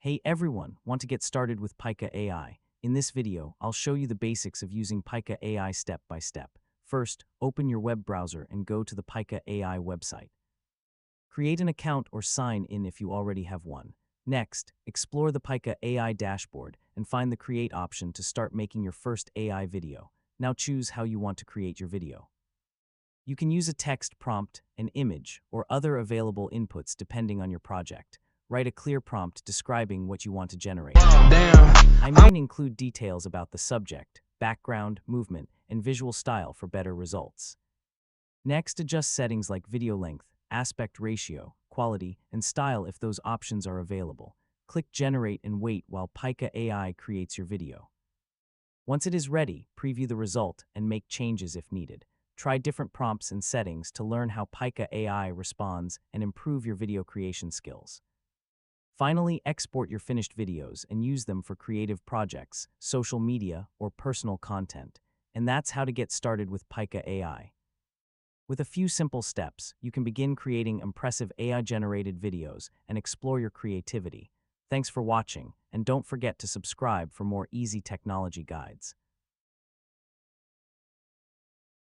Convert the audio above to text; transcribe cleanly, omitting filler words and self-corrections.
Hey everyone, want to get started with Pika AI? In this video, I'll show you the basics of using Pika AI step by step. First, open your web browser and go to the Pika AI website. Create an account or sign in if you already have one. Next, explore the Pika AI dashboard and find the Create option to start making your first AI video. Now choose how you want to create your video. You can use a text prompt, an image, or other available inputs depending on your project. Write a clear prompt describing what you want to generate. I mean, include details about the subject, background, movement, and visual style for better results. Next, adjust settings like video length, aspect ratio, quality, and style if those options are available. Click Generate and wait while Pika AI creates your video. Once it is ready, preview the result and make changes if needed. Try different prompts and settings to learn how Pika AI responds and improve your video creation skills. Finally, export your finished videos and use them for creative projects, social media, or personal content. And that's how to get started with Pika AI. With a few simple steps, you can begin creating impressive AI-generated videos and explore your creativity. Thanks for watching, and don't forget to subscribe for more easy technology guides.